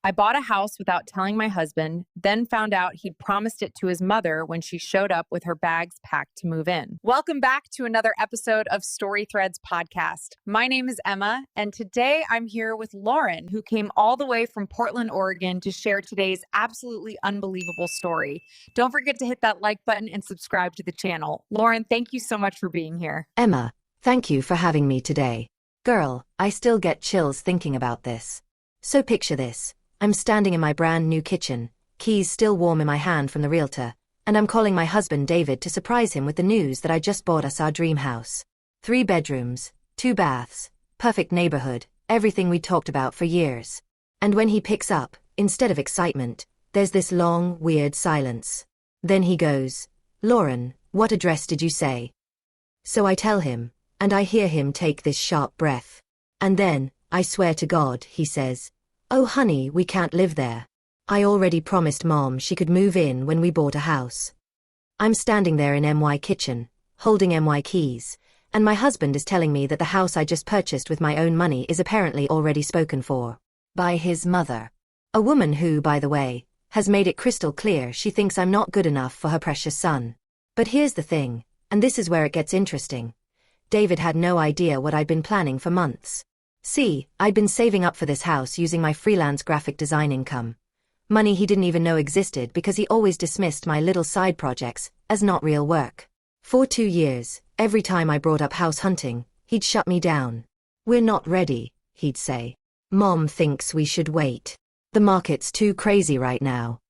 I bought a house without telling my husband, then found out he'd promised it to his mother when she showed up with her bags packed to move in. Welcome back to another episode of Story Threads Podcast. My name is Emma, and today I'm here with Lauren, who came all the way from Portland, Oregon to share today's absolutely unbelievable story. Don't forget to hit that like button and subscribe to the channel. Lauren, thank you so much for being here. Emma, thank you for having me today. Girl, I still get chills thinking about this. So picture this. I'm standing in my brand new kitchen, keys still warm in my hand from the realtor, and I'm calling my husband David to surprise him with the news that I just bought us our dream house. 3 bedrooms, 2 baths, perfect neighborhood, everything we talked about for years. And when he picks up, instead of excitement, there's this long, weird silence. Then he goes, "Lauren, what address did you say?" So I tell him, and I hear him take this sharp breath. And then, I swear to God, he says, "Oh honey, we can't live there. I already promised Mom she could move in when we bought a house." I'm standing there in MY kitchen, holding MY keys, and my husband is telling me that the house I just purchased with my own money is apparently already spoken for. By his mother. A woman who, by the way, has made it crystal clear she thinks I'm not good enough for her precious son. But here's the thing, and this is where it gets interesting. David had no idea what I'd been planning for months. See, I'd been saving up for this house using my freelance graphic design income. Money he didn't even know existed because he always dismissed my little side projects as not real work. For 2 years, every time I brought up house hunting, he'd shut me down. "We're not ready," he'd say. "Mom thinks we should wait. The market's too crazy right now."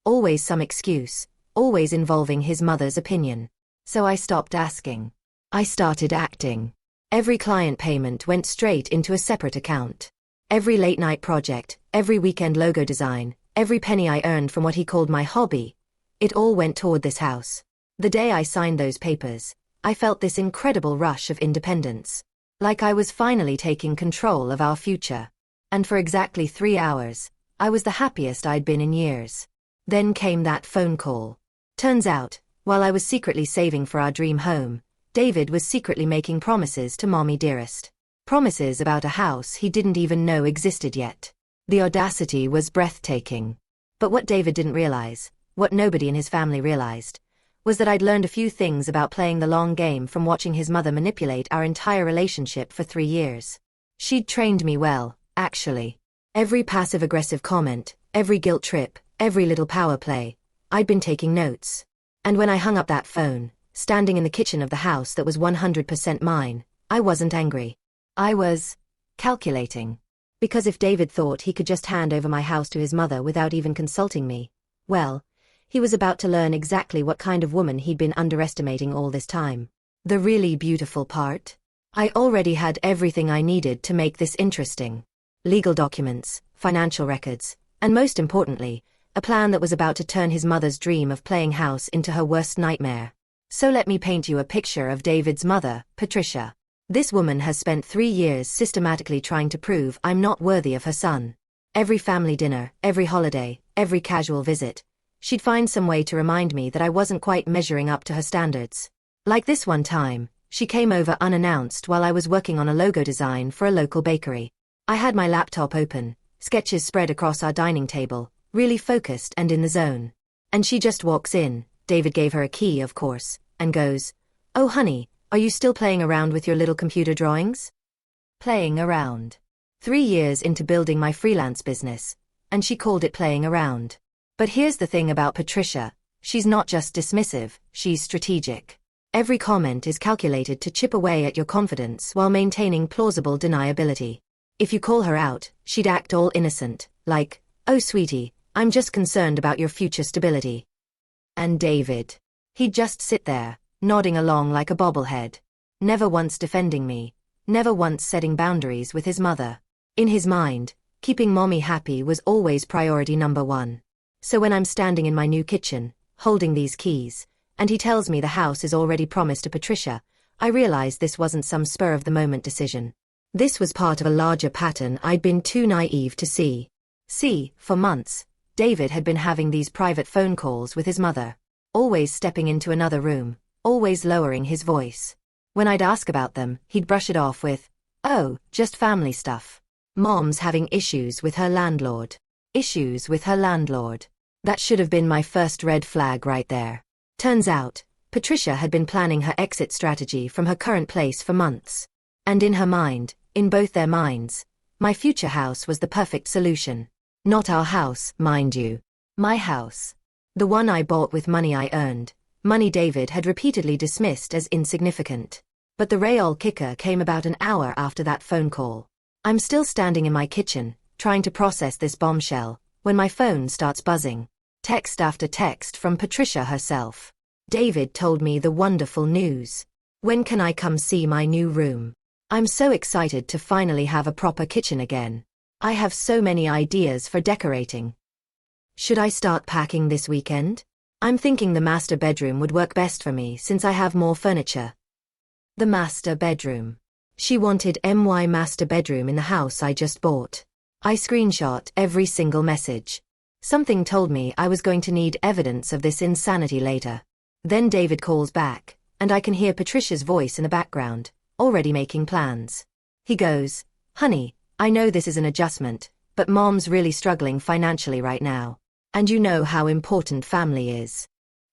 Always some excuse, always involving his mother's opinion. So I stopped asking. I started acting. Every client payment went straight into a separate account. Every late-night project, every weekend logo design, every penny I earned from what he called my hobby, it all went toward this house. The day I signed those papers, I felt this incredible rush of independence. Like I was finally taking control of our future. And for exactly 3 hours, I was the happiest I'd been in years. Then came that phone call. Turns out, while I was secretly saving for our dream home, David was secretly making promises to Mommy Dearest. Promises about a house he didn't even know existed yet. The audacity was breathtaking. But what David didn't realize, what nobody in his family realized, was that I'd learned a few things about playing the long game from watching his mother manipulate our entire relationship for 3 years. She'd trained me well, actually. Every passive-aggressive comment, every guilt trip, every little power play, I'd been taking notes. And when I hung up that phone, standing in the kitchen of the house that was 100% mine, I wasn't angry. I was calculating. Because if David thought he could just hand over my house to his mother without even consulting me, well, he was about to learn exactly what kind of woman he'd been underestimating all this time. The really beautiful part? I already had everything I needed to make this interesting. Legal documents, financial records, and most importantly, a plan that was about to turn his mother's dream of playing house into her worst nightmare. So let me paint you a picture of David's mother, Patricia. This woman has spent 3 years systematically trying to prove I'm not worthy of her son. Every family dinner, every holiday, every casual visit, she'd find some way to remind me that I wasn't quite measuring up to her standards. Like this one time, she came over unannounced while I was working on a logo design for a local bakery. I had my laptop open, sketches spread across our dining table, really focused and in the zone. And she just walks in. David gave her a key, of course, and goes, "Oh honey, are you still playing around with your little computer drawings?" Playing around. 3 years into building my freelance business, and she called it playing around. But here's the thing about Patricia, she's not just dismissive, she's strategic. Every comment is calculated to chip away at your confidence while maintaining plausible deniability. If you call her out, she'd act all innocent, like, "Oh sweetie, I'm just concerned about your future stability." And David. He'd just sit there, nodding along like a bobblehead. Never once defending me. Never once setting boundaries with his mother. In his mind, keeping Mommy happy was always priority number 1. So when I'm standing in my new kitchen, holding these keys, and he tells me the house is already promised to Patricia, I realize this wasn't some spur-of-the-moment decision. This was part of a larger pattern I'd been too naive to see. See, for months, David had been having these private phone calls with his mother. Always stepping into another room, always lowering his voice. When I'd ask about them, he'd brush it off with, "Oh, just family stuff. Mom's having issues with her landlord." Issues with her landlord. That should have been my first red flag right there. Turns out, Patricia had been planning her exit strategy from her current place for months. And in her mind, in both their minds, my future house was the perfect solution. Not our house, mind you. My house. The one I bought with money I earned, money David had repeatedly dismissed as insignificant. But the real kicker came about an hour after that phone call. I'm still standing in my kitchen, trying to process this bombshell, when my phone starts buzzing. Text after text from Patricia herself. David told me the wonderful news. When can I come see my new room? I'm so excited to finally have a proper kitchen again. I have so many ideas for decorating. Should I start packing this weekend? I'm thinking the master bedroom would work best for me since I have more furniture. The master bedroom. She wanted my master bedroom in the house I just bought. I screenshot every single message. Something told me I was going to need evidence of this insanity later. Then David calls back, and I can hear Patricia's voice in the background, already making plans. He goes, "Honey, I know this is an adjustment, but Mom's really struggling financially right now. And you know how important family is."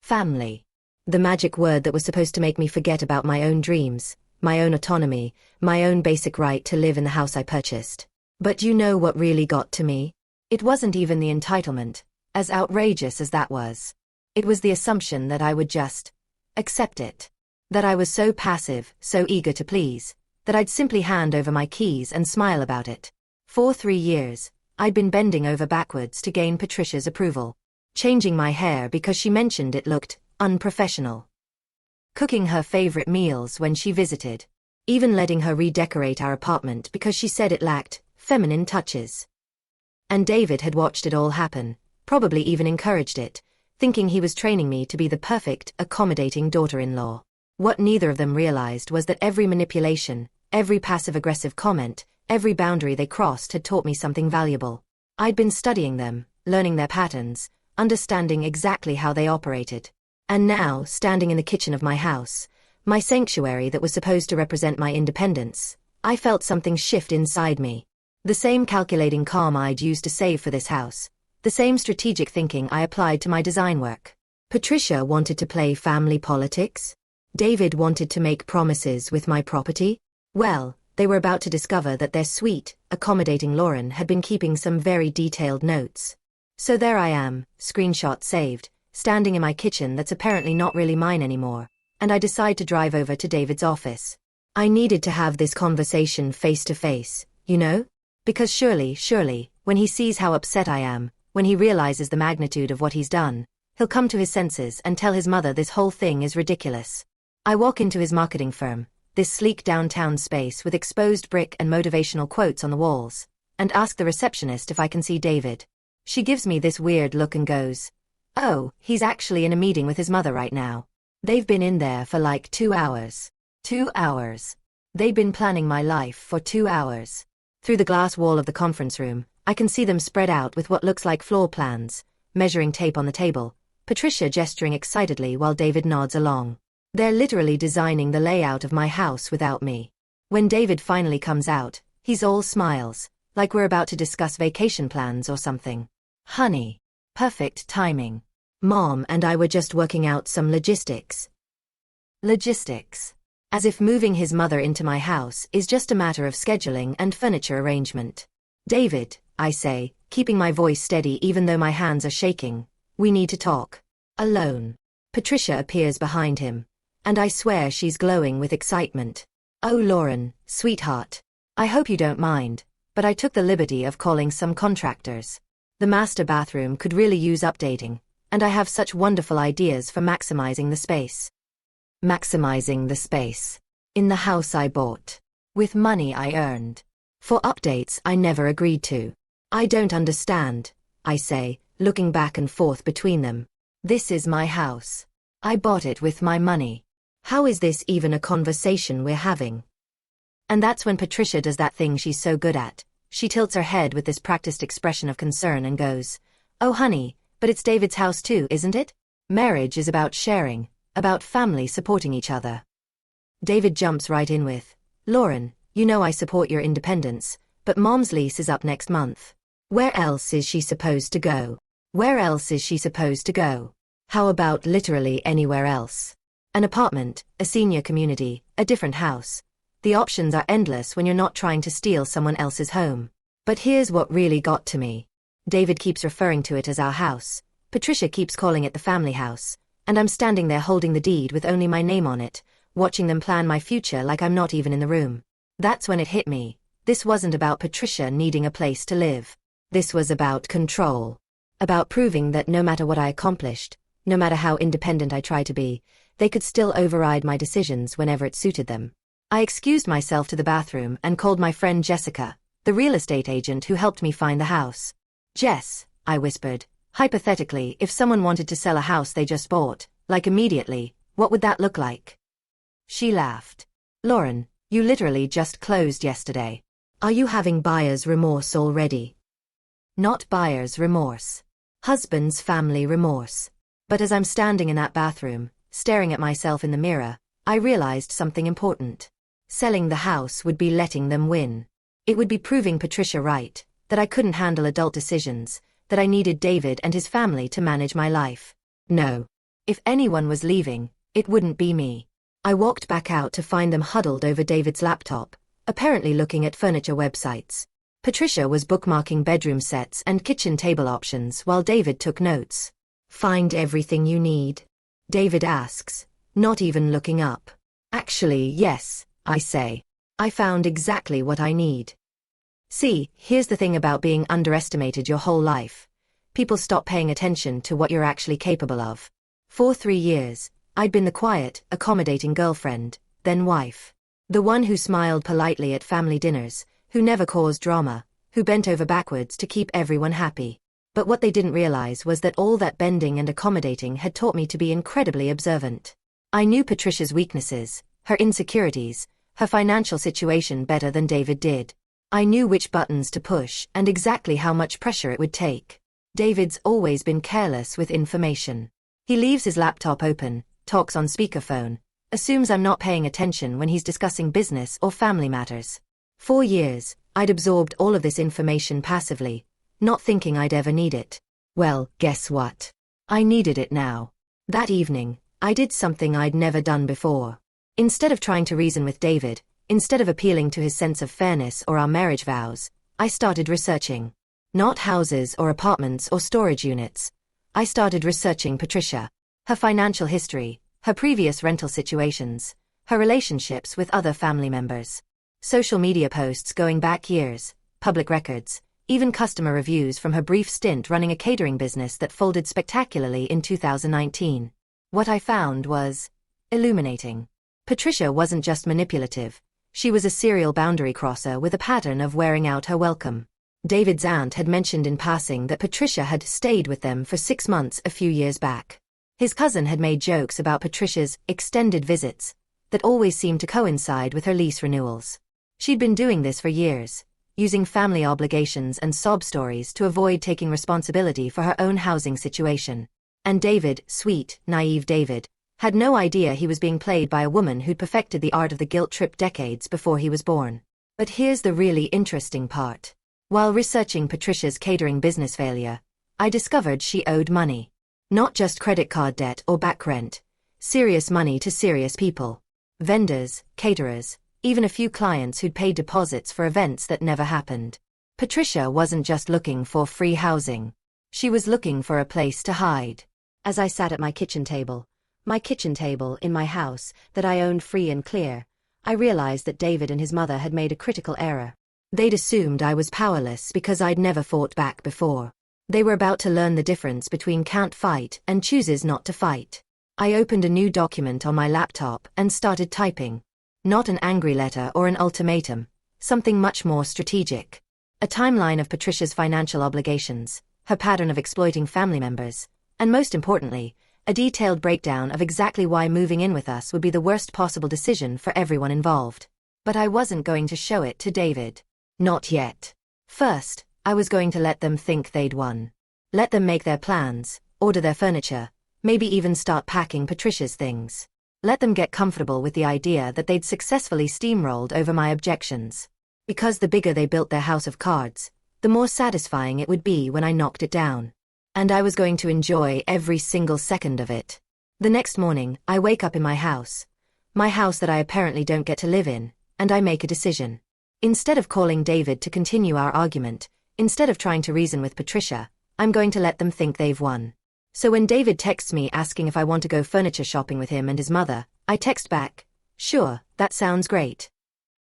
Family. The magic word that was supposed to make me forget about my own dreams, my own autonomy, my own basic right to live in the house I purchased. But you know what really got to me? It wasn't even the entitlement, as outrageous as that was. It was the assumption that I would just accept it. That I was so passive, so eager to please, that I'd simply hand over my keys and smile about it. For 3 years, I'd been bending over backwards to gain Patricia's approval. Changing my hair because she mentioned it looked unprofessional. Cooking her favorite meals when she visited. Even letting her redecorate our apartment because she said it lacked feminine touches. And David had watched it all happen, probably even encouraged it, thinking he was training me to be the perfect, accommodating daughter-in-law. What neither of them realized was that every manipulation, every passive-aggressive comment, every boundary they crossed had taught me something valuable. I'd been studying them, learning their patterns, understanding exactly how they operated. And now, standing in the kitchen of my house, my sanctuary that was supposed to represent my independence, I felt something shift inside me. The same calculating calm I'd used to save for this house, the same strategic thinking I applied to my design work. Patricia wanted to play family politics? David wanted to make promises with my property? Well, they were about to discover that their sweet, accommodating Lauren had been keeping some very detailed notes. So there I am, screenshot saved, standing in my kitchen that's apparently not really mine anymore, and I decide to drive over to David's office. I needed to have this conversation face to face, you know? Because surely, when he sees how upset I am, when he realizes the magnitude of what he's done, he'll come to his senses and tell his mother this whole thing is ridiculous. I walk into his marketing firm, this sleek downtown space with exposed brick and motivational quotes on the walls, and ask the receptionist if I can see David. She gives me this weird look and goes, "Oh, he's actually in a meeting with his mother right now. They've been in there for like 2 hours. 2 hours. They've been planning my life for 2 hours." Through the glass wall of the conference room, I can see them spread out with what looks like floor plans, measuring tape on the table, Patricia gesturing excitedly while David nods along. They're literally designing the layout of my house without me. When David finally comes out, he's all smiles, like we're about to discuss vacation plans or something. Honey. Perfect timing. Mom and I were just working out some logistics. Logistics. As if moving his mother into my house is just a matter of scheduling and furniture arrangement. David, I say, keeping my voice steady even though my hands are shaking, we need to talk. Alone. Patricia appears behind him, and I swear she's glowing with excitement. "Oh Lauren, sweetheart. I hope you don't mind, but I took the liberty of calling some contractors. The master bathroom could really use updating, and I have such wonderful ideas for maximizing the space." Maximizing the space. In the house I bought. With money I earned. For updates I never agreed to. I don't understand, I say, looking back and forth between them. This is my house. I bought it with my money. How is this even a conversation we're having? And that's when Patricia does that thing she's so good at. She tilts her head with this practiced expression of concern and goes, "Oh honey, but it's David's house too, isn't it? Marriage is about sharing, about family supporting each other." David jumps right in with, "Lauren, you know I support your independence, but Mom's lease is up next month. Where else is she supposed to go? Where else is she supposed to go? How about literally anywhere else? An apartment, a senior community, a different house. The options are endless when you're not trying to steal someone else's home. But here's what really got to me. David keeps referring to it as our house. Patricia keeps calling it the family house. And I'm standing there holding the deed with only my name on it, watching them plan my future like I'm not even in the room. That's when it hit me. This wasn't about Patricia needing a place to live. This was about control. About proving that no matter what I accomplished, no matter how independent I tried to be, they could still override my decisions whenever it suited them. I excused myself to the bathroom and called my friend Jessica, the real estate agent who helped me find the house. "Jess," I whispered, "hypothetically, if someone wanted to sell a house they just bought, like immediately, what would that look like?" She laughed. "Lauren, you literally just closed yesterday. Are you having buyer's remorse already?" Not buyer's remorse. Husband's family remorse. But as I'm standing in that bathroom, staring at myself in the mirror, I realized something important. Selling the house would be letting them win. It would be proving Patricia right, that I couldn't handle adult decisions, that I needed David and his family to manage my life. No. If anyone was leaving, it wouldn't be me. I walked back out to find them huddled over David's laptop, apparently looking at furniture websites. Patricia was bookmarking bedroom sets and kitchen table options while David took notes. "Find everything you need?" David asks, not even looking up. "Actually, yes," I say. "I found exactly what I need." See, here's the thing about being underestimated your whole life. People stop paying attention to what you're actually capable of. For 3 years, I'd been the quiet, accommodating girlfriend, then wife. The one who smiled politely at family dinners, who never caused drama, who bent over backwards to keep everyone happy. But what they didn't realize was that all that bending and accommodating had taught me to be incredibly observant. I knew Patricia's weaknesses, her insecurities, her financial situation better than David did. I knew which buttons to push and exactly how much pressure it would take. David's always been careless with information. He leaves his laptop open, talks on speakerphone, assumes I'm not paying attention when he's discussing business or family matters. 4 years, I'd absorbed all of this information passively, not thinking I'd ever need it. Well, guess what? I needed it now. That evening, I did something I'd never done before. Instead of trying to reason with David, instead of appealing to his sense of fairness or our marriage vows, I started researching. Not houses or apartments or storage units. I started researching Patricia. Her financial history, her previous rental situations, her relationships with other family members. Social media posts going back years, public records, even customer reviews from her brief stint running a catering business that folded spectacularly in 2019. What I found was illuminating. Patricia wasn't just manipulative. She was a serial boundary crosser with a pattern of wearing out her welcome. David's aunt had mentioned in passing that Patricia had stayed with them for 6 months a few years back. His cousin had made jokes about Patricia's extended visits that always seemed to coincide with her lease renewals. She'd been doing this for years, using family obligations and sob stories to avoid taking responsibility for her own housing situation. And David, sweet, naive David, had no idea he was being played by a woman who'd perfected the art of the guilt trip decades before he was born. But here's the really interesting part. While researching Patricia's catering business failure, I discovered she owed money. Not just credit card debt or back rent. Serious money to serious people. Vendors, caterers, even a few clients who'd paid deposits for events that never happened. Patricia wasn't just looking for free housing. She was looking for a place to hide. As I sat at my kitchen table in my house that I owned free and clear, I realized that David and his mother had made a critical error. They'd assumed I was powerless because I'd never fought back before. They were about to learn the difference between can't fight and chooses not to fight. I opened a new document on my laptop and started typing. Not an angry letter or an ultimatum, something much more strategic. A timeline of Patricia's financial obligations, her pattern of exploiting family members, and most importantly, a detailed breakdown of exactly why moving in with us would be the worst possible decision for everyone involved. But I wasn't going to show it to David. Not yet. First, I was going to let them think they'd won. Let them make their plans, order their furniture, maybe even start packing Patricia's things. Let them get comfortable with the idea that they'd successfully steamrolled over my objections. Because the bigger they built their house of cards, the more satisfying it would be when I knocked it down. And I was going to enjoy every single second of it. The next morning, I wake up in my house that I apparently don't get to live in, and I make a decision. Instead of calling David to continue our argument, instead of trying to reason with Patricia, I'm going to let them think they've won. So when David texts me asking if I want to go furniture shopping with him and his mother, I text back, "Sure, that sounds great."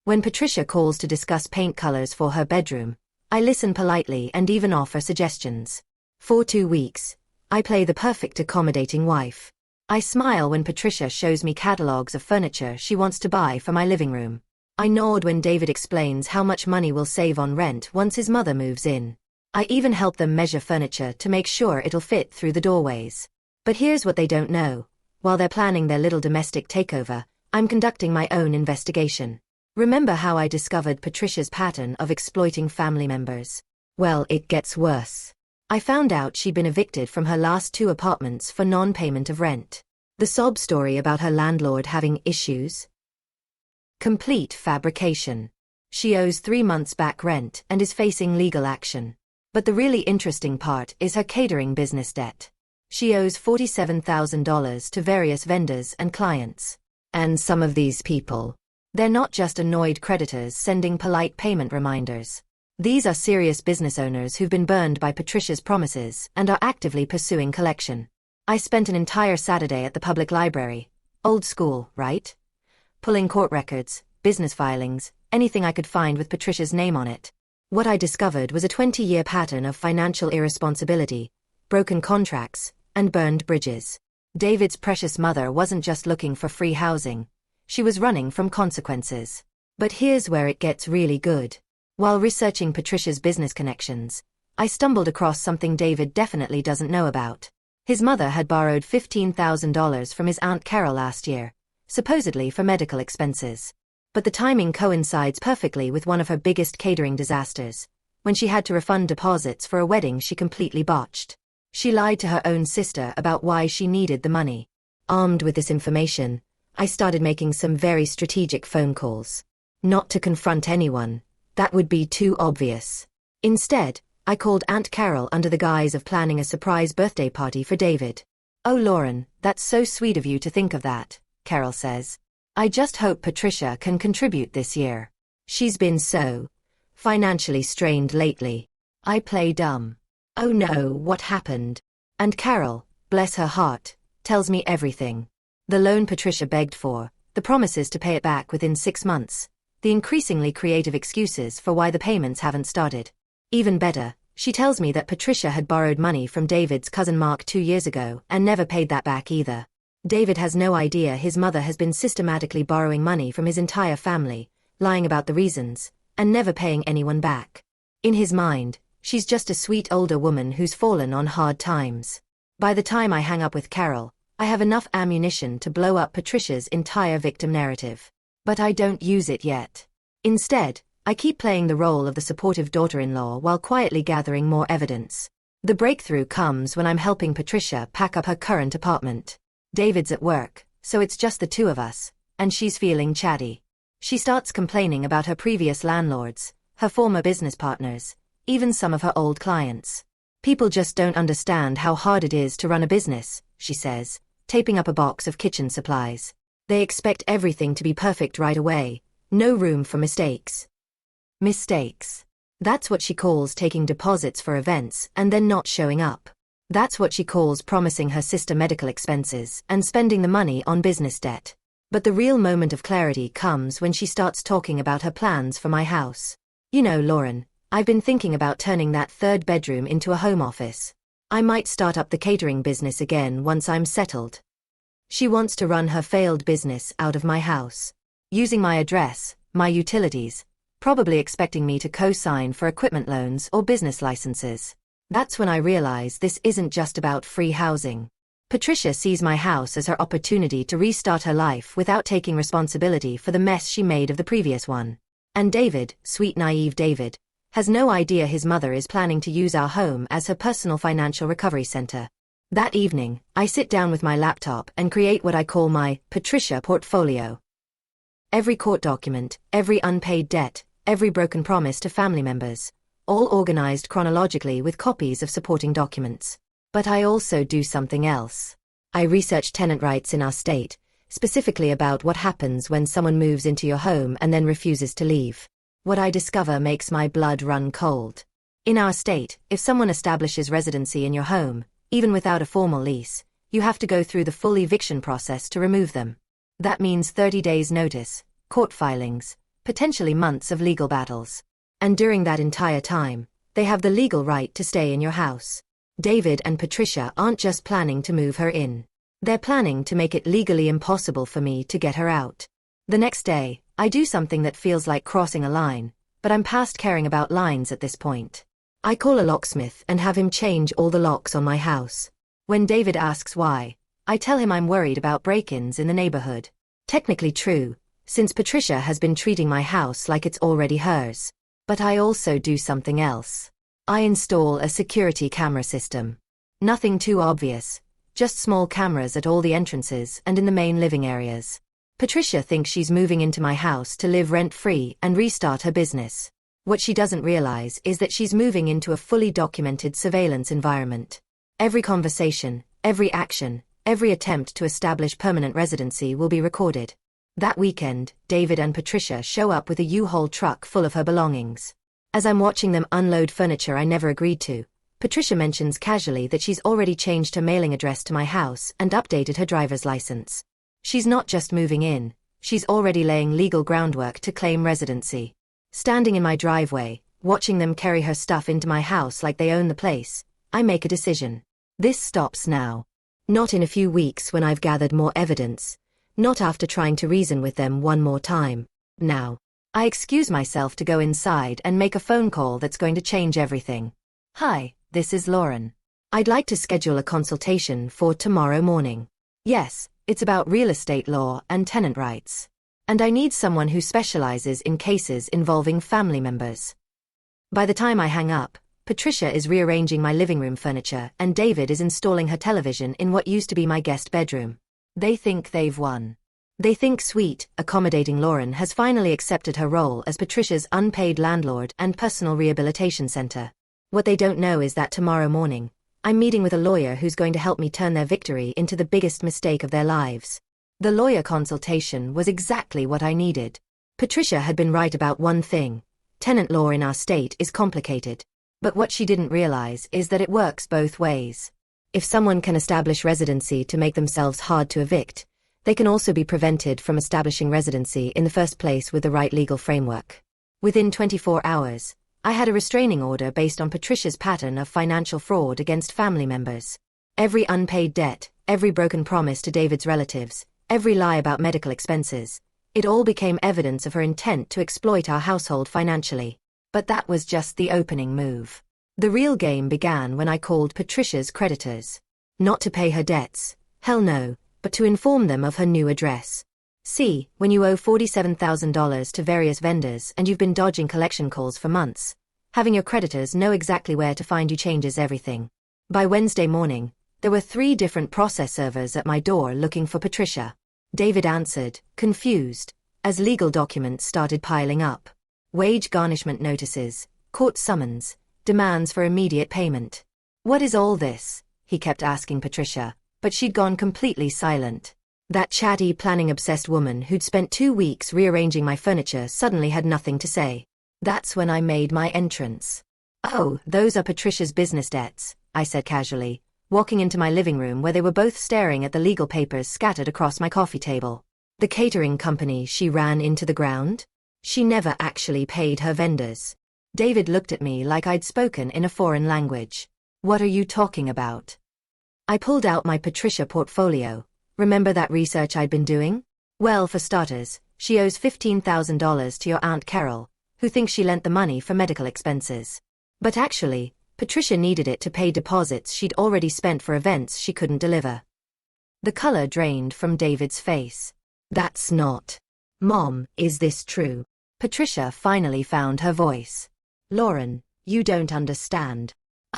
When Patricia calls to discuss paint colors for her bedroom, I listen politely and even offer suggestions. For 2 weeks, I play the perfect accommodating wife. I smile when Patricia shows me catalogs of furniture she wants to buy for my living room. I nod when David explains how much money we'll save on rent once his mother moves in. I even help them measure furniture to make sure it'll fit through the doorways. But here's what they don't know. While they're planning their little domestic takeover, I'm conducting my own investigation. Remember how I discovered Patricia's pattern of exploiting family members? Well, it gets worse. I found out she'd been evicted from her last 2 apartments for non-payment of rent. The sob story about her landlord having issues? Complete fabrication. She owes 3 months back rent and is facing legal action. But the really interesting part is her catering business debt. She owes $47,000 to various vendors and clients. And some of these people, they're not just annoyed creditors sending polite payment reminders. These are serious business owners who've been burned by Patricia's promises and are actively pursuing collection. I spent an entire Saturday at the public library. Old school, right? Pulling court records, business filings, anything I could find with Patricia's name on it. What I discovered was a 20-year pattern of financial irresponsibility, broken contracts, and burned bridges. David's precious mother wasn't just looking for free housing. She was running from consequences. But here's where it gets really good. While researching Patricia's business connections, I stumbled across something David definitely doesn't know about. His mother had borrowed $15,000 from his Aunt Carol last year, supposedly for medical expenses. But the timing coincides perfectly with one of her biggest catering disasters, when she had to refund deposits for a wedding she completely botched. She lied to her own sister about why she needed the money. Armed with this information, I started making some very strategic phone calls. Not to confront anyone. That would be too obvious. Instead, I called Aunt Carol under the guise of planning a surprise birthday party for David. "Oh, Lauren, that's so sweet of you to think of that," Carol says. "I just hope Patricia can contribute this year. She's been so financially strained lately." I play dumb. "Oh no, what happened?" And Carol, bless her heart, tells me everything. The loan Patricia begged for, the promises to pay it back within 6 months, the increasingly creative excuses for why the payments haven't started. Even better, she tells me that Patricia had borrowed money from David's cousin Mark 2 years ago and never paid that back either. David has no idea his mother has been systematically borrowing money from his entire family, lying about the reasons, and never paying anyone back. In his mind, she's just a sweet older woman who's fallen on hard times. By the time I hang up with Carol, I have enough ammunition to blow up Patricia's entire victim narrative. But I don't use it yet. Instead, I keep playing the role of the supportive daughter-in-law while quietly gathering more evidence. The breakthrough comes when I'm helping Patricia pack up her current apartment. David's at work, so it's just the 2 of us, and she's feeling chatty. She starts complaining about her previous landlords, her former business partners, even some of her old clients. "People just don't understand how hard it is to run a business," she says, taping up a box of kitchen supplies. "They expect everything to be perfect right away, no room for mistakes." Mistakes. That's what she calls taking deposits for events and then not showing up. That's what she calls promising her sister medical expenses and spending the money on business debt. But the real moment of clarity comes when she starts talking about her plans for my house. "You know, Lauren, I've been thinking about turning that 3rd bedroom into a home office. I might start up the catering business again once I'm settled." She wants to run her failed business out of my house, using my address, my utilities, probably expecting me to co-sign for equipment loans or business licenses. That's when I realize this isn't just about free housing. Patricia sees my house as her opportunity to restart her life without taking responsibility for the mess she made of the previous one. And David, sweet naive David, has no idea his mother is planning to use our home as her personal financial recovery center. That evening, I sit down with my laptop and create what I call my Patricia portfolio. Every court document, every unpaid debt, every broken promise to family members, all organized chronologically with copies of supporting documents. But I also do something else. I research tenant rights in our state, specifically about what happens when someone moves into your home and then refuses to leave. What I discover makes my blood run cold. In our state, if someone establishes residency in your home, even without a formal lease, you have to go through the full eviction process to remove them. That means 30 days notice, court filings, potentially months of legal battles. And during that entire time, they have the legal right to stay in your house. David and Patricia aren't just planning to move her in. They're planning to make it legally impossible for me to get her out. The next day, I do something that feels like crossing a line, but I'm past caring about lines at this point. I call a locksmith and have him change all the locks on my house. When David asks why, I tell him I'm worried about break-ins in the neighborhood. Technically true, since Patricia has been treating my house like it's already hers. But I also do something else. I install a security camera system. Nothing too obvious, just small cameras at all the entrances and in the main living areas. Patricia thinks she's moving into my house to live rent-free and restart her business. What she doesn't realize is that she's moving into a fully documented surveillance environment. Every conversation, every action, every attempt to establish permanent residency will be recorded. That weekend, David and Patricia show up with a U-Haul truck full of her belongings. As I'm watching them unload furniture I never agreed to, Patricia mentions casually that she's already changed her mailing address to my house and updated her driver's license. She's not just moving in, she's already laying legal groundwork to claim residency. Standing in my driveway, watching them carry her stuff into my house like they own the place, I make a decision. This stops now. Not in a few weeks when I've gathered more evidence. Not after trying to reason with them one more time. Now. I excuse myself to go inside and make a phone call that's going to change everything. Hi, this is Lauren. I'd like to schedule a consultation for tomorrow morning. Yes, it's about real estate law and tenant rights. And I need someone who specializes in cases involving family members. By the time I hang up, Patricia is rearranging my living room furniture and David is installing her television in what used to be my guest bedroom. They think they've won. They think sweet, accommodating Lauren has finally accepted her role as Patricia's unpaid landlord and personal rehabilitation center. What they don't know is that tomorrow morning, I'm meeting with a lawyer who's going to help me turn their victory into the biggest mistake of their lives. The lawyer consultation was exactly what I needed. Patricia had been right about one thing. Tenant law in our state is complicated. But what she didn't realize is that it works both ways. If someone can establish residency to make themselves hard to evict, they can also be prevented from establishing residency in the first place with the right legal framework. Within 24 hours, I had a restraining order based on Patricia's pattern of financial fraud against family members. Every unpaid debt, every broken promise to David's relatives, every lie about medical expenses, it all became evidence of her intent to exploit our household financially. But that was just the opening move. The real game began when I called Patricia's creditors. Not to pay her debts, hell no, but to inform them of her new address. See, when you owe $47,000 to various vendors and you've been dodging collection calls for months, having your creditors know exactly where to find you changes everything. By Wednesday morning, there were 3 different process servers at my door looking for Patricia. David answered, confused, as legal documents started piling up. Wage garnishment notices, court summons, demands for immediate payment. What is all this? He kept asking Patricia, but she'd gone completely silent. That chatty, planning-obsessed woman who'd spent 2 weeks rearranging my furniture suddenly had nothing to say. That's when I made my entrance. Oh, those are Patricia's business debts, I said casually, walking into my living room where they were both staring at the legal papers scattered across my coffee table. The catering company she ran into the ground? She never actually paid her vendors. David looked at me like I'd spoken in a foreign language. What are you talking about? I pulled out my Patricia portfolio. Remember that research I'd been doing? Well, for starters, she owes $15,000 to your Aunt Carol, who thinks she lent the money for medical expenses. But actually, Patricia needed it to pay deposits she'd already spent for events she couldn't deliver. The color drained from David's face. That's not. Mom, is this true? Patricia finally found her voice. Lauren, you don't understand.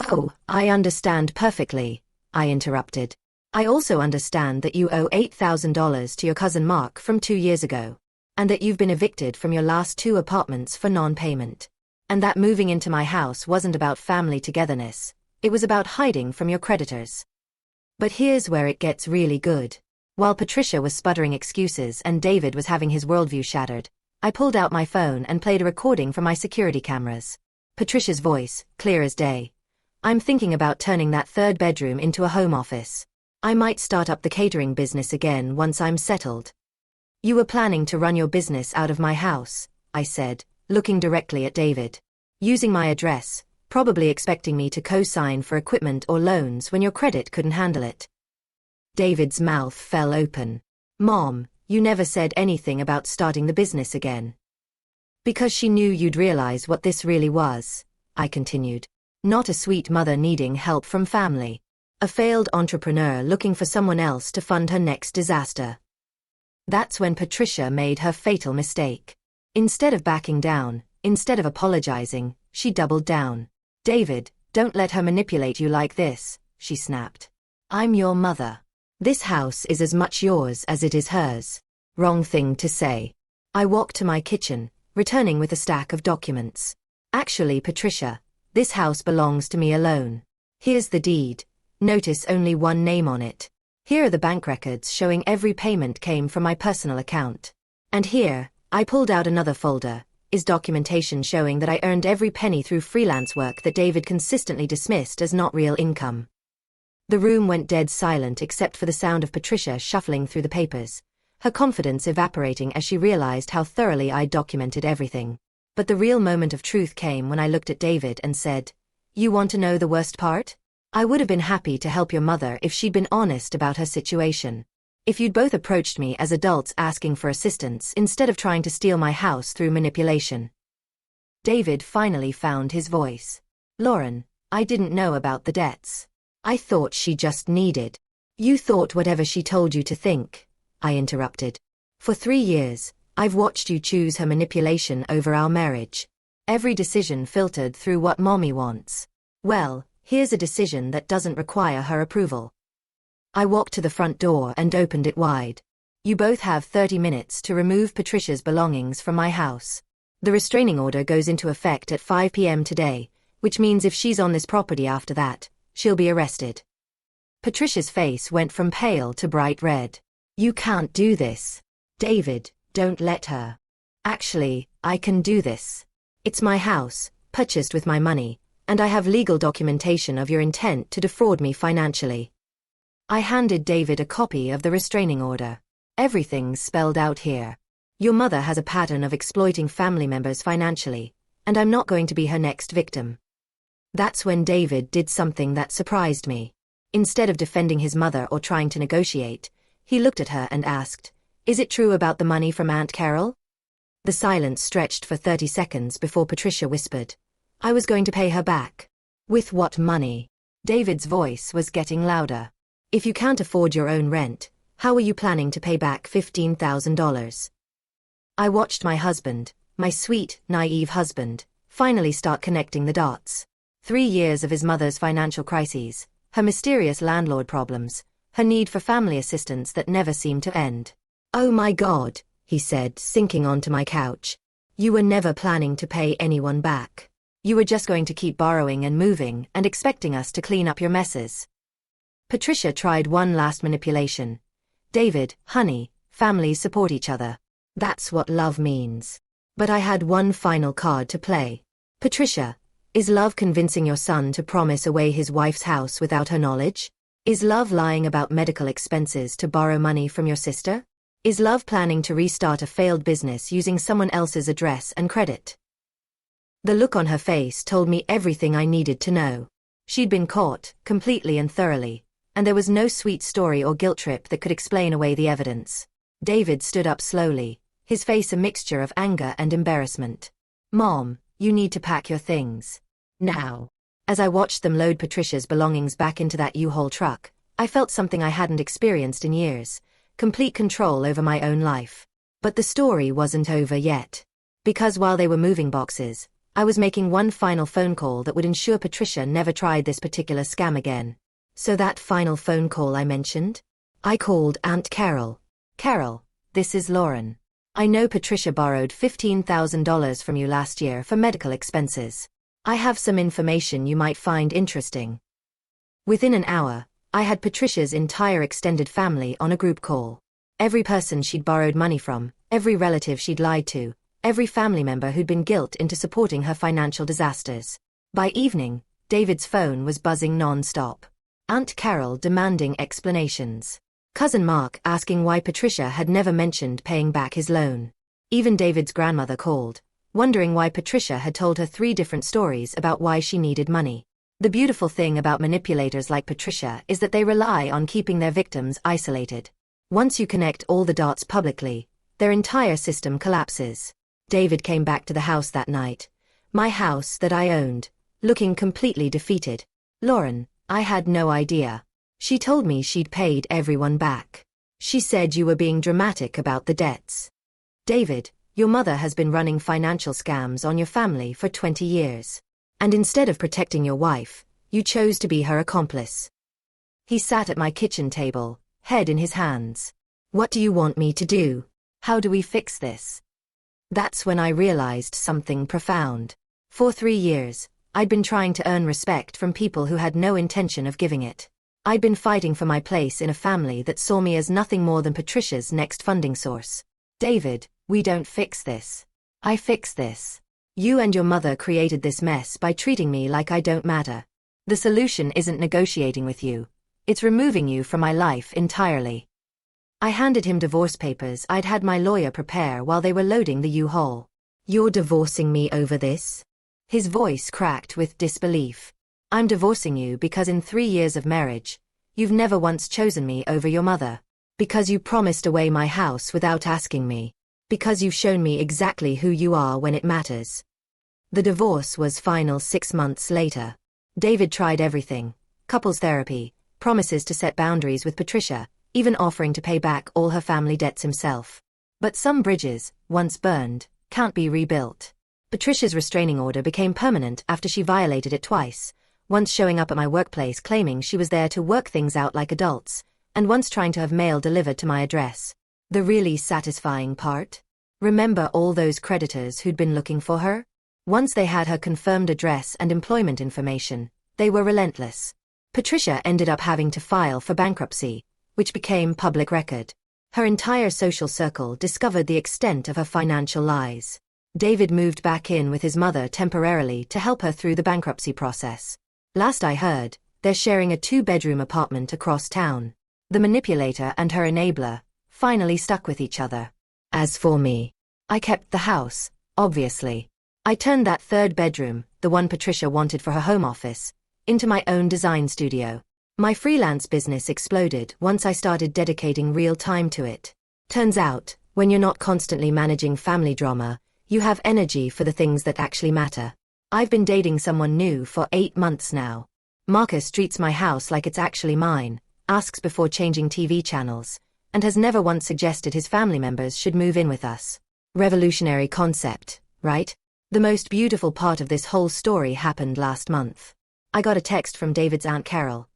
Oh, I understand perfectly, I interrupted. I also understand that you owe $8,000 to your cousin Mark from 2 years ago, and that you've been evicted from your last 2 apartments for non-payment. And that moving into my house wasn't about family togetherness, it was about hiding from your creditors. But here's where it gets really good. While Patricia was sputtering excuses and David was having his worldview shattered, I pulled out my phone and played a recording from my security cameras. Patricia's voice, clear as day. I'm thinking about turning that third bedroom into a home office. I might start up the catering business again once I'm settled. You were planning to run your business out of my house, I said, looking directly at David. Using my address, probably expecting me to co-sign for equipment or loans when your credit couldn't handle it. David's mouth fell open. Mom, you never said anything about starting the business again. Because she knew you'd realize what this really was, I continued. Not a sweet mother needing help from family. A failed entrepreneur looking for someone else to fund her next disaster. That's when Patricia made her fatal mistake. Instead of backing down, instead of apologizing, she doubled down. David, don't let her manipulate you like this, she snapped. I'm your mother. This house is as much yours as it is hers. Wrong thing to say. I walked to my kitchen, returning with a stack of documents. Actually, Patricia, this house belongs to me alone. Here's the deed. Notice only one name on it. Here are the bank records showing every payment came from my personal account. And here, I pulled out another folder, is documentation showing that I earned every penny through freelance work that David consistently dismissed as not real income. The room went dead silent except for the sound of Patricia shuffling through the papers, her confidence evaporating as she realized how thoroughly I'd documented everything. But the real moment of truth came when I looked at David and said, "You want to know the worst part? I would have been happy to help your mother if she'd been honest about her situation. If you'd both approached me as adults asking for assistance instead of trying to steal my house through manipulation." David finally found his voice. "Lauren, I didn't know about the debts. I thought she just needed." "You thought whatever she told you to think," I interrupted. "For 3 years, I've watched you choose her manipulation over our marriage. Every decision filtered through what mommy wants. Well, here's a decision that doesn't require her approval." I walked to the front door and opened it wide. "You both have 30 minutes to remove Patricia's belongings from my house. The restraining order goes into effect at 5 p.m. today, which means if she's on this property after that, she'll be arrested." Patricia's face went from pale to bright red. "You can't do this. David, don't let her." "Actually, I can do this. It's my house, purchased with my money, and I have legal documentation of your intent to defraud me financially." I handed David a copy of the restraining order. "Everything's spelled out here. Your mother has a pattern of exploiting family members financially, and I'm not going to be her next victim." That's when David did something that surprised me. Instead of defending his mother or trying to negotiate, he looked at her and asked, "Is it true about the money from Aunt Carol?" The silence stretched for 30 seconds before Patricia whispered, "I was going to pay her back." "With what money?" David's voice was getting louder. "If you can't afford your own rent, how are you planning to pay back $15,000? I watched my husband, my sweet, naive husband, finally start connecting the dots. 3 years of his mother's financial crises, her mysterious landlord problems, her need for family assistance that never seemed to end. "Oh my God," he said, sinking onto my couch. "You were never planning to pay anyone back. You were just going to keep borrowing and moving and expecting us to clean up your messes." Patricia tried one last manipulation. "David, honey, families support each other. That's what love means." But I had one final card to play. "Patricia, is love convincing your son to promise away his wife's house without her knowledge? Is love lying about medical expenses to borrow money from your sister? Is love planning to restart a failed business using someone else's address and credit?" The look on her face told me everything I needed to know. She'd been caught, completely and thoroughly, and there was no sweet story or guilt trip that could explain away the evidence. David stood up slowly, his face a mixture of anger and embarrassment. "Mom, you need to pack your things. Now." As I watched them load Patricia's belongings back into that U-Haul truck, I felt something I hadn't experienced in years, complete control over my own life. But the story wasn't over yet. Because while they were moving boxes, I was making one final phone call that would ensure Patricia never tried this particular scam again. So that final phone call I mentioned? I called Aunt Carol. "Carol, this is Lauren. I know Patricia borrowed $15,000 from you last year for medical expenses. I have some information you might find interesting. Within an hour, I had Patricia's entire extended family on a group call. Every person she'd borrowed money from, every relative she'd lied to, every family member who'd been guilt into supporting her financial disasters. By evening, David's phone was buzzing non-stop. Aunt Carol demanding explanations. Cousin Mark asking why Patricia had never mentioned paying back his loan. Even David's grandmother called, wondering why Patricia had told her 3 different stories about why she needed money. The beautiful thing about manipulators like Patricia is that they rely on keeping their victims isolated. Once you connect all the dots publicly, their entire system collapses. David came back to the house that night, my house that I owned, looking completely defeated. Lauren, I had no idea. She told me she'd paid everyone back. She said you were being dramatic about the debts. David, your mother has been running financial scams on your family for 20 years. And instead of protecting your wife, you chose to be her accomplice. He sat at my kitchen table, head in his hands. What do you want me to do? How do we fix this? That's when I realized something profound. For 3 years, I'd been trying to earn respect from people who had no intention of giving it. I'd been fighting for my place in a family that saw me as nothing more than Patricia's next funding source. David, we don't fix this. I fix this. You and your mother created this mess by treating me like I don't matter. The solution isn't negotiating with you. It's removing you from my life entirely. I handed him divorce papers I'd had my lawyer prepare while they were loading the U-Haul. You're divorcing me over this? His voice cracked with disbelief. I'm divorcing you because in 3 years of marriage, you've never once chosen me over your mother. Because you promised away my house without asking me. Because you've shown me exactly who you are when it matters. The divorce was final 6 months later. David tried everything. Couples therapy, promises to set boundaries with Patricia, even offering to pay back all her family debts himself. But some bridges, once burned, can't be rebuilt. Patricia's restraining order became permanent after she violated it twice, once showing up at my workplace claiming she was there to work things out like adults, and once trying to have mail delivered to my address. The really satisfying part? Remember all those creditors who'd been looking for her? Once they had her confirmed address and employment information, they were relentless. Patricia ended up having to file for bankruptcy, which became public record. Her entire social circle discovered the extent of her financial lies. David moved back in with his mother temporarily to help her through the bankruptcy process. Last I heard, they're sharing a 2-bedroom apartment across town. The manipulator and her enabler finally stuck with each other. As for me, I kept the house, obviously. I turned that 3rd bedroom, the one Patricia wanted for her home office, into my own design studio. My freelance business exploded once I started dedicating real time to it. Turns out, when you're not constantly managing family drama, you have energy for the things that actually matter. I've been dating someone new for 8 months now. Marcus treats my house like it's actually mine, asks before changing TV channels, and has never once suggested his family members should move in with us. Revolutionary concept, right? The most beautiful part of this whole story happened last month. I got a text from David's Aunt Carol.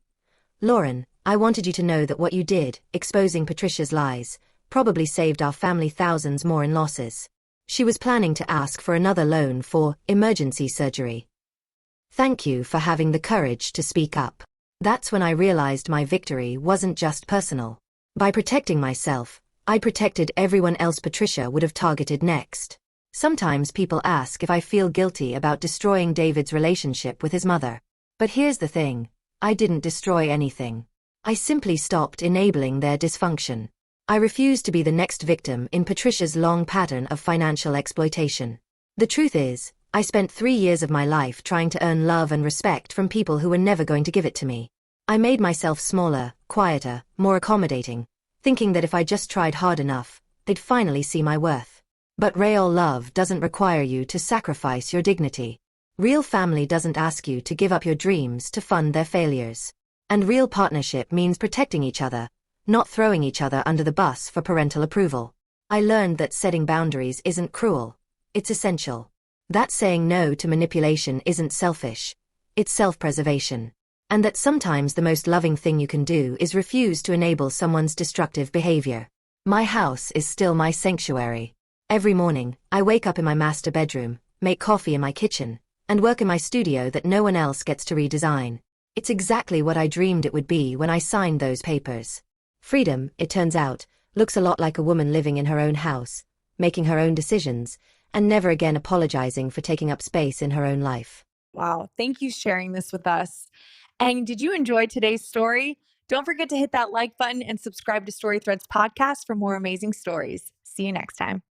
Lauren, I wanted you to know that what you did, exposing Patricia's lies, probably saved our family thousands more in losses. She was planning to ask for another loan for emergency surgery. Thank you for having the courage to speak up. That's when I realized my victory wasn't just personal. By protecting myself, I protected everyone else Patricia would have targeted next. Sometimes people ask if I feel guilty about destroying David's relationship with his mother. But here's the thing, I didn't destroy anything. I simply stopped enabling their dysfunction. I refused to be the next victim in Patricia's long pattern of financial exploitation. The truth is, I spent 3 years of my life trying to earn love and respect from people who were never going to give it to me. I made myself smaller, quieter, more accommodating, thinking that if I just tried hard enough, they'd finally see my worth. But real love doesn't require you to sacrifice your dignity. Real family doesn't ask you to give up your dreams to fund their failures. And real partnership means protecting each other, not throwing each other under the bus for parental approval. I learned that setting boundaries isn't cruel, it's essential. That saying no to manipulation isn't selfish, it's self-preservation. And that sometimes the most loving thing you can do is refuse to enable someone's destructive behavior. My house is still my sanctuary. Every morning, I wake up in my master bedroom, make coffee in my kitchen, and work in my studio that no one else gets to redesign. It's exactly what I dreamed it would be when I signed those papers. Freedom, it turns out, looks a lot like a woman living in her own house, making her own decisions, and never again apologizing for taking up space in her own life. Wow. Thank you for sharing this with us. And did you enjoy today's story? Don't forget to hit that like button and subscribe to Story Threads podcast for more amazing stories. See you next time.